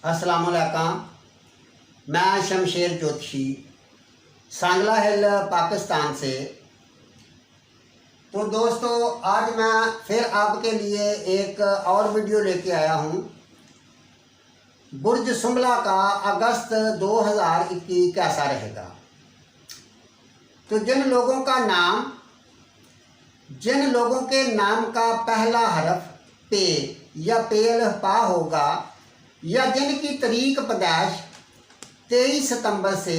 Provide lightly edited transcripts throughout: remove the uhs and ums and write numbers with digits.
अस्सलाम वालेकुम। मैं शमशेर ज्योतिषी सांगला हिल पाकिस्तान से। तो दोस्तों, आज मैं फिर आपके लिए एक और वीडियो लेके आया हूँ। बुर्ज सुंबला का अगस्त 2021 कैसा रहेगा। तो जिन लोगों के नाम का पहला हरफ पे या पेल पा होगा, या जिनकी तारीख पैदाइश 23 सितंबर से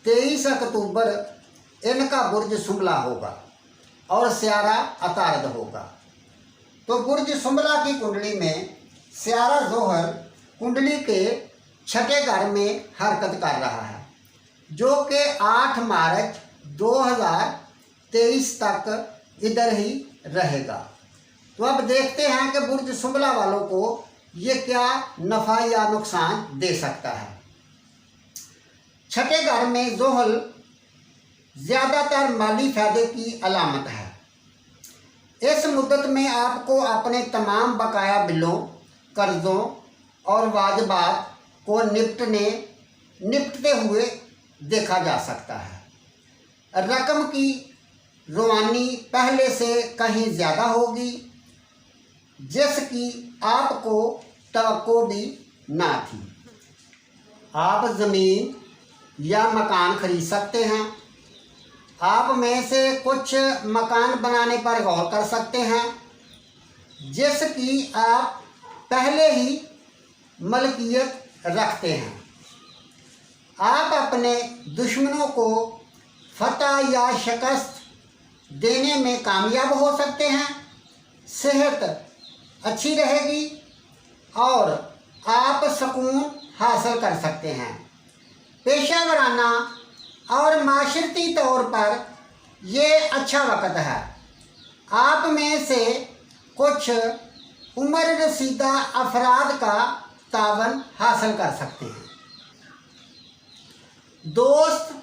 23 अक्टूबर इनका बुर्ज सुंबला होगा और स्यारा अतारद होगा। तो बुर्ज सुंबला की कुंडली में स्यारा जोहर कुंडली के छठे घर में हरकत कर रहा है, जो कि 8 मार्च 2023 तक इधर ही रहेगा। तो अब देखते हैं कि बुर्ज सुंबला वालों को ये क्या नफ़ा या नुकसान दे सकता है। छठे घर में जोहल ज़्यादातर माली फायदे की अलामत है। इस मुद्दत में आपको अपने तमाम बकाया बिलों, कर्ज़ों और वाजबात को निपटते हुए देखा जा सकता है। रकम की रवानी पहले से कहीं ज़्यादा होगी, जिसकी आपको तवक्को भी ना थी। आप ज़मीन या मकान खरीद सकते हैं। आप में से कुछ मकान बनाने पर गौर कर सकते हैं, जिसकी आप पहले ही मलकियत रखते हैं। आप अपने दुश्मनों को फतह या शिकस्त देने में कामयाब हो सकते हैं। सेहत अच्छी रहेगी और आप सुकून हासिल कर सकते हैं। पेशेवराना और माशरती तौर पर ये अच्छा वक्त है। आप में से कुछ उम्र रसीदा अफराद का तावन हासिल कर सकते हैं। दोस्त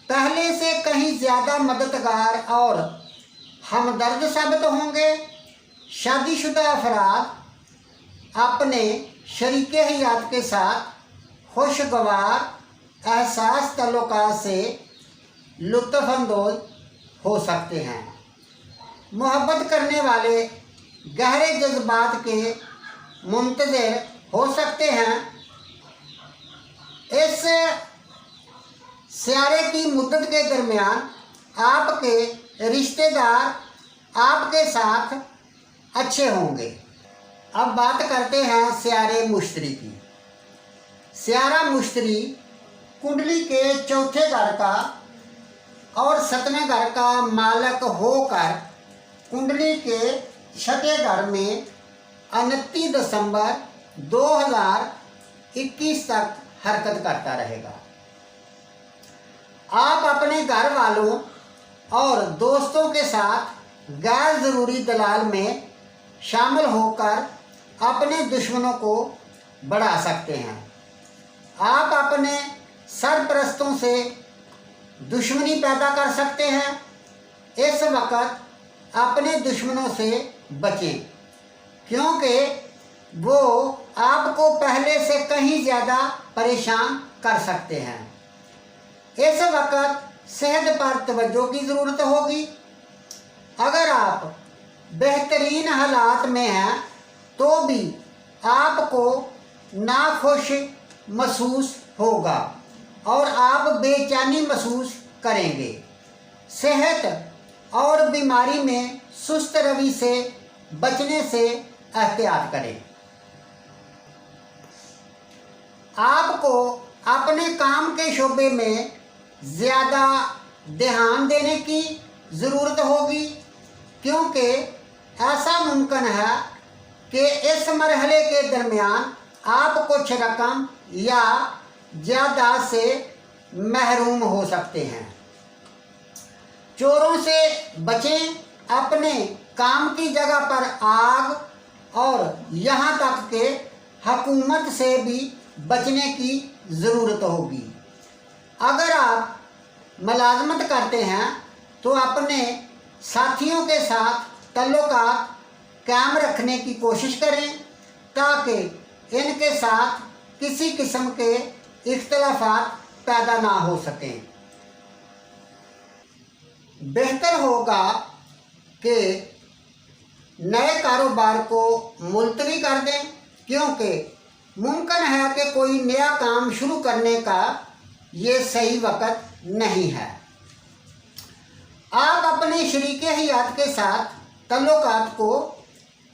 पहले से कहीं ज़्यादा मददगार और हमदर्द साबित होंगे। शादीशुदा अफराद अपने शरीके हयात के साथ खुशगवार एहसास तल्लुकात से लुत्फ़अंदोज़ हो सकते हैं। मोहब्बत करने वाले गहरे जज्बात के मुंतज़िर हो सकते हैं। इस स्यारे की मुद्दत के दरमियान आपके रिश्तेदार आपके साथ अच्छे होंगे। अब बात करते हैं स्यारे मुश्तरी की। स्यारा मुश्तरी कुंडली के चौथे घर का और 7वें घर का मालक होकर कुंडली के छठे घर में 29 दिसंबर 2021 तक हरकत करता रहेगा। आप अपने घर वालों और दोस्तों के साथ गैर ज़रूरी दलाल में शामिल होकर अपने दुश्मनों को बढ़ा सकते हैं। आप अपने सरपरस्तों से दुश्मनी पैदा कर सकते हैं। इस वक्त अपने दुश्मनों से बचें, क्योंकि वो आपको पहले से कहीं ज़्यादा परेशान कर सकते हैं। इस वक्त सेहत पर तवज्जो की ज़रूरत होगी। अगर आप बेहतरीन हालात में हैं तो भी आपको नाखुश महसूस होगा और आप बेचैनी महसूस करेंगे। सेहत और बीमारी में सुस्त रवि से बचने से एहतियात करें। आपको अपने काम के शोबे में ज़्यादा ध्यान देने की ज़रूरत होगी, क्योंकि ऐसा मुमकिन है कि इस मरहले के दरमियान आप कुछ रकम या जायदाद से महरूम हो सकते हैं। चोरों से बचें। अपने काम की जगह पर आग और यहाँ तक कि हुकूमत से भी बचने की ज़रूरत होगी। अगर आप मुलाजमत करते हैं तो अपने साथियों के साथ तल्लुकात कायम रखने की कोशिश करें, ताकि इनके साथ किसी किस्म के इख्तलाफात पैदा ना हो सकें। बेहतर होगा कि नए कारोबार को मुलतवी कर दें, क्योंकि मुमकिन है कि कोई नया काम शुरू करने का ये सही वक्त नहीं है। आप अपने शरीके हयात के साथ तल्लुकात को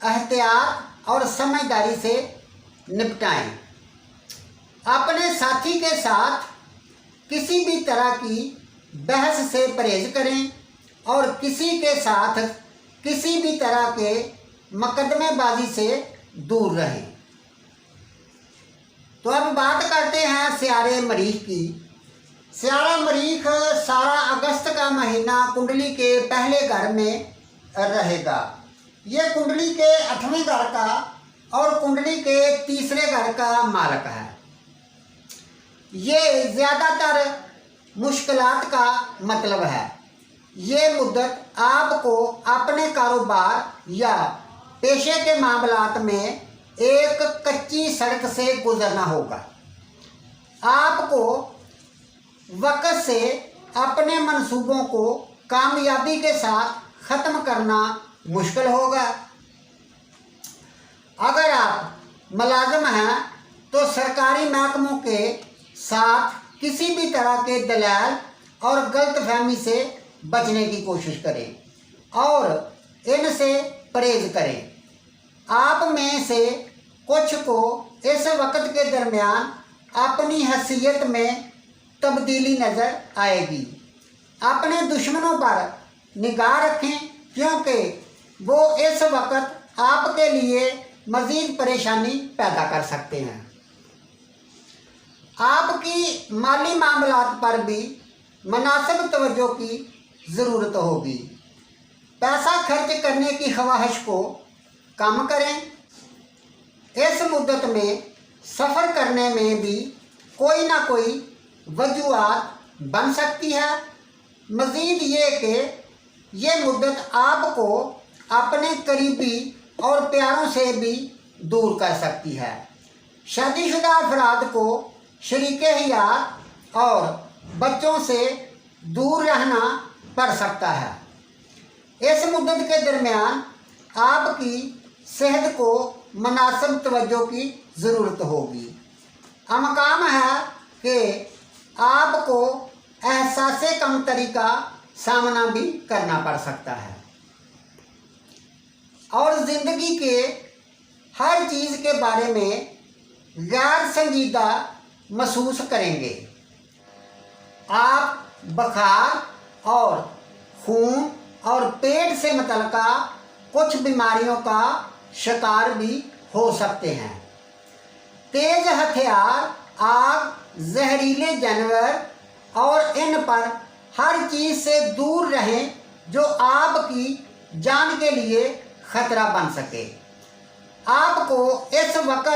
एहतियात और समझदारी से निपटाएं। अपने साथी के साथ किसी भी तरह की बहस से परहेज करें और किसी के साथ किसी भी तरह के मुकदमेबाजी से दूर रहें। तो अब बात करते हैं सियारे मरीख की। सियारा मरीख सारा अगस्त का महीना कुंडली के पहले घर में रहेगा। ये कुंडली के 8वें घर का और कुंडली के तीसरे घर का मालक है। ये ज़्यादातर मुश्किलात का मतलब है। ये मुद्दत आपको अपने कारोबार या पेशे के मामलात में एक कच्ची सड़क से गुजरना होगा। आपको वक्त से अपने मंसूबों को कामयाबी के साथ ख़त्म करना मुश्किल होगा। अगर आप मुलाजिम हैं तो सरकारी महकमों के साथ किसी भी तरह के दलाल और गलतफहमी से बचने की कोशिश करें और इनसे परहेज करें। आप में से कुछ को इस वक्त के दरमियान अपनी हैसियत में तब्दीली नज़र आएगी। अपने दुश्मनों पर निगाह रखें, क्योंकि वो इस वक्त आपके लिए मज़ीद परेशानी पैदा कर सकते हैं। आपकी माली मामलात पर भी मुनासिब तवज्जो की ज़रूरत होगी। पैसा खर्च करने की ख्वाहिश को कम करें। इस मुद्दत में सफ़र करने में भी कोई ना कोई वजूहात बन सकती है। मज़ीद ये कि ये मुद्दत आपको अपने करीबी और प्यारों से भी दूर कर सकती है। शादीशुदा अफराद को शरीके हयात और बच्चों से दूर रहना पड़ सकता है। इस मुद्दत के दरमियान आपकी सेहत को मुनासिब तवज्जो की ज़रूरत होगी। अमकाम है कि आपको एहसास कमतरी का सामना भी करना पड़ सकता है और ज़िंदगी के हर चीज़ के बारे में गैर संजीदा महसूस करेंगे। आप बुखार और खून और पेट से मुतल्लिका कुछ बीमारियों का शिकार भी हो सकते हैं। तेज़ हथियार, आग, जहरीले जानवर और इन पर हर चीज़ से दूर रहें जो आपकी जान के लिए ख़तरा बन सके। आपको इस वक्त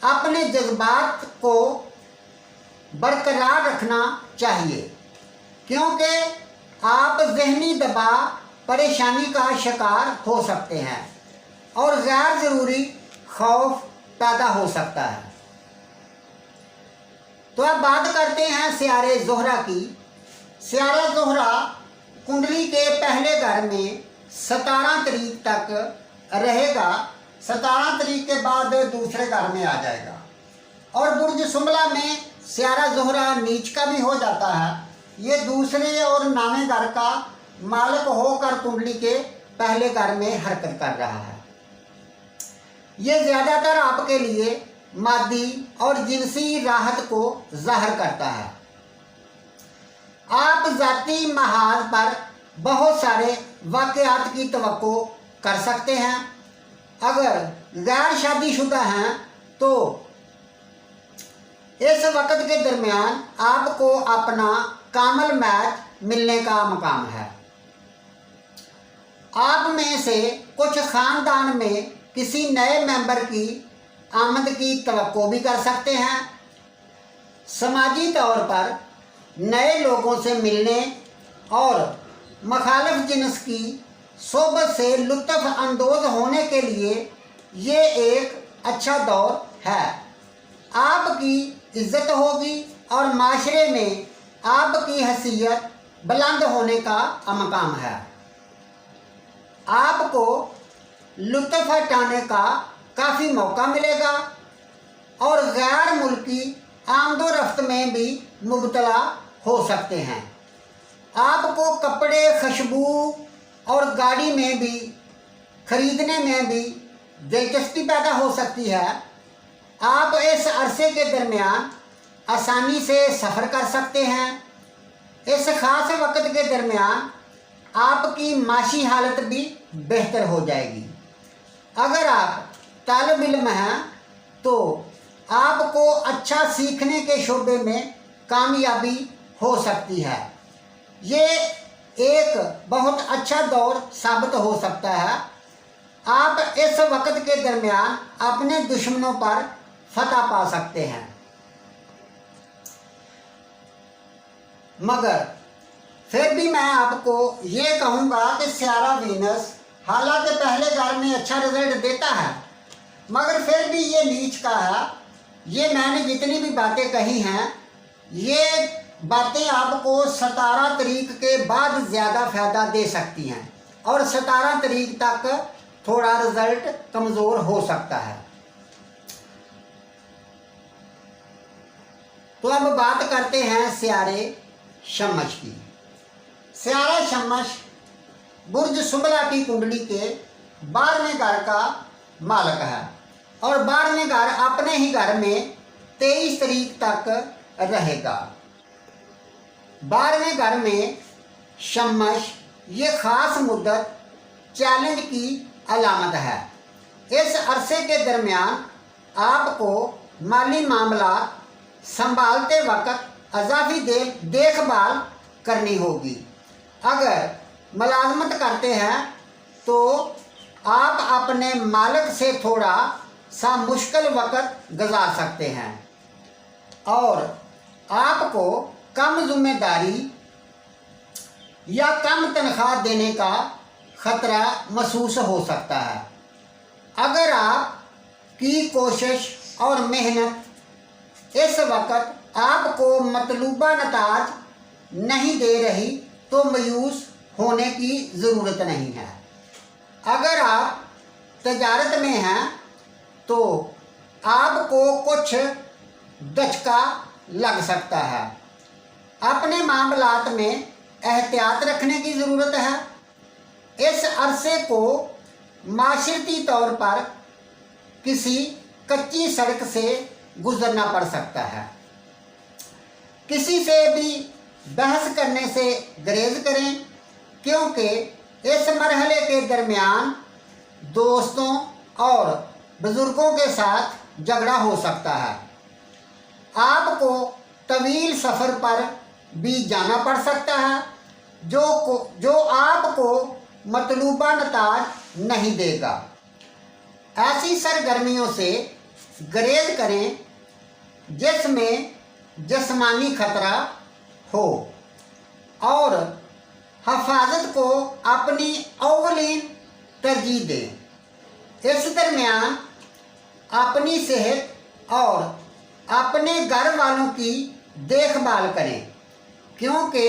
अपने जज्बात को बरकरार रखना चाहिए, क्योंकि आप ज़हनी दबाव, परेशानी का शिकार हो सकते हैं और गैर ज़रूरी खौफ पैदा हो सकता है। तो अब बात करते हैं सियारे ज़ोहरा की। सियारा ज़ोहरा कुंडली के पहले घर में 17 तारीख तक रहेगा। 17 तारीख के बाद दूसरे घर में आ जाएगा और बुर्ज सुमला में सियारा ज़ोहरा नीच का भी हो जाता है। ये दूसरे और 9वें घर का मालिक होकर कुंडली के पहले घर में हरकत कर रहा है। ये ज़्यादातर आपके लिए मादी और जिनसी राहत को ज़ाहिर करता है। आप ज़ाती महाज पर बहुत सारे वाक़यात की तवक्को कर सकते हैं। अगर गैर शादीशुदा हैं तो इस वक्त के दरमियान आपको अपना कामल मैच मिलने का मकाम है। आप में से कुछ ख़ानदान में किसी नए मेंबर की आमद की तवक्को भी कर सकते हैं। समाजी तौर पर नए लोगों से मिलने और मुखालिफ जिन्स की सोबत से लुत्फ़ अंदोज़ होने के लिए ये एक अच्छा दौर है। आपकी आपकी इज्जत होगी और माशरे में आपकी हैसियत बुलंद होने का अमकाम है। आपको लुत्फ़ उठाने का काफ़ी मौका मिलेगा और गैर मुल्की आमदो रफ्त में भी मुब्तला हो सकते हैं। आपको कपड़े, खुशबू और गाड़ी में भी खरीदने में भी दिलचस्पी पैदा हो सकती है। आप इस अरसे के दरमियान आसानी से सफ़र कर सकते हैं। इस ख़ास वक्त के दरमियान आपकी माशी हालत भी बेहतर हो जाएगी। अगर आप तालिब इल्म हैं तो आपको अच्छा सीखने के शोबे में कामयाबी हो सकती है। ये एक बहुत अच्छा दौर साबित हो सकता है। आप इस वक्त के दरमियान अपने दुश्मनों पर फतह पा सकते हैं। मगर फिर भी मैं आपको ये कहूँगा कि सियारा वीनस हालांकि पहले घर में अच्छा रिजल्ट देता है, मगर फिर भी ये नीच का है। ये मैंने जितनी भी बातें कही हैं, ये बातें आपको 17 तारीख के बाद ज़्यादा फ़ायदा दे सकती हैं और 17 तारीख तक थोड़ा रिज़ल्ट कमज़ोर हो सकता है। तो अब बात करते हैं सियारे शमश की। सियारा शमश बुर्ज सुमला की कुंडली के 12वें घर का मालिक है और 12वें घर अपने ही घर में 23 तारीख तक रहेगा। 12वें घर में शमश ये ख़ास मुद्दत चैलेंज की अलामत है। इस अरसे के दरमियान आपको माली मामला संभालते वक्त अज़ाफ़ी देखभाल करनी होगी। अगर मुलाजमत करते हैं तो आप अपने मालिक से थोड़ा सा मुश्किल वक्त गुजार सकते हैं और आपको कम जिम्मेदारी या कम तनख्वाह देने का ख़तरा महसूस हो सकता है। अगर आपकी कोशिश और मेहनत इस वक्त आपको मतलूबा नताज नहीं दे रही तो मायूस होने की ज़रूरत नहीं है। अगर आप तजारत में हैं तो आपको कुछ दचका लग सकता है। अपने मामलात में एहतियात रखने की ज़रूरत है। इस अरसे को माशरती तौर पर किसी कच्ची सड़क से गुजरना पड़ सकता है। किसी से भी बहस करने से गुरेज करें, क्योंकि इस मरहले के दरमियान दोस्तों और बुज़ुर्गों के साथ झगड़ा हो सकता है। आपको तवील सफ़र पर भी जाना पड़ सकता है जो आपको मतलूबा नताज नहीं देगा। ऐसी सरगर्मियों से गुरेज करें जिसमें जिस्मानी ख़तरा हो और हफाजत को अपनी अव्वलीन तरजीह दें। इस दरमियान अपनी सेहत और अपने घर वालों की देखभाल करें, क्योंकि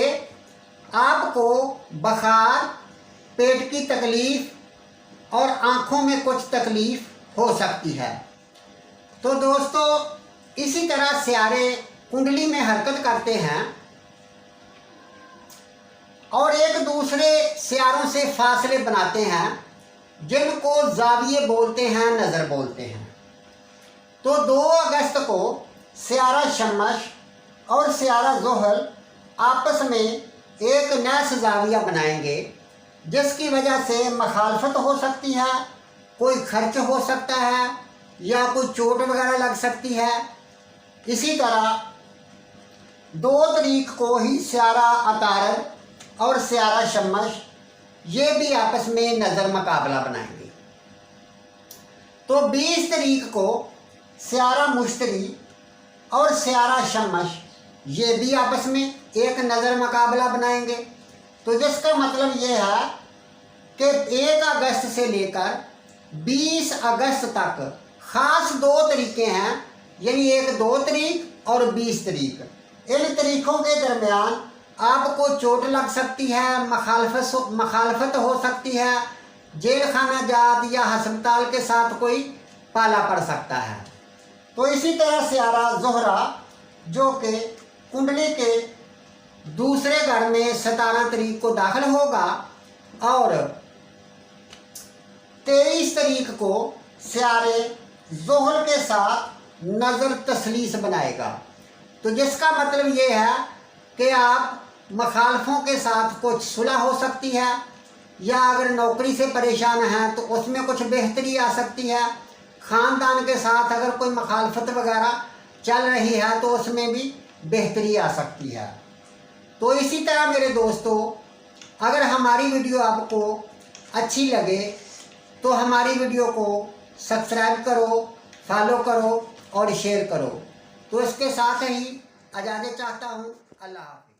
आपको बुखार, पेट की तकलीफ़ और आँखों में कुछ तकलीफ़ हो सकती है। तो दोस्तों, इसी तरह सियारे कुंडली में हरकत करते हैं और एक दूसरे सियारों से फासले बनाते हैं, जिनको जाविये बोलते हैं, नज़र बोलते हैं। तो 2 अगस्त को सियारा शमश और सियारा ज़ुहल आपस में एक नया जाविया बनाएंगे, जिसकी वजह से मखालफत हो सकती है, कोई खर्च हो सकता है या कोई चोट वगैरह लग सकती है। इसी तरह 2 तारीख को ही सियारा अतारद और सियारा शमश ये भी आपस में नज़र मुकाबला बनाएंगे। तो 20 तारीख को सियारा मुश्तरी और सियारा शमश ये भी आपस में एक नज़र मुकाबला बनाएंगे। तो जिसका मतलब ये है कि 1 अगस्त से लेकर 20 अगस्त तक ख़ास 2 तरीके हैं यानी एक 2 तारीख और 20 तारीख, इन तारीखों के दरमियान आपको चोट लग सकती है, मखालफत हो सकती है, जेल खाना जात या हस्पताल के साथ कोई पाला पड़ सकता है। तो इसी तरह स्यारा ज़ोहरा जो कि कुंडली के दूसरे घर में 17 तारीख को दाखिल होगा और 23 तारीख को स्यारे ज़ोहर के साथ नज़र तसलीस बनाएगा। तो जिसका मतलब ये है कि आप मखालफों के साथ कुछ सुलह हो सकती है, या अगर नौकरी से परेशान हैं तो उसमें कुछ बेहतरी आ सकती है। ख़ानदान के साथ अगर कोई मखालफत वगैरह चल रही है तो उसमें भी बेहतरी आ सकती है। तो इसी तरह मेरे दोस्तों, अगर हमारी वीडियो आपको अच्छी लगे तो हमारी वीडियो को सब्सक्राइब करो, फॉलो करो और शेयर करो। तो इसके साथ ही इजाज़त चाहता हूँ। अल्लाह हाफ़िज़।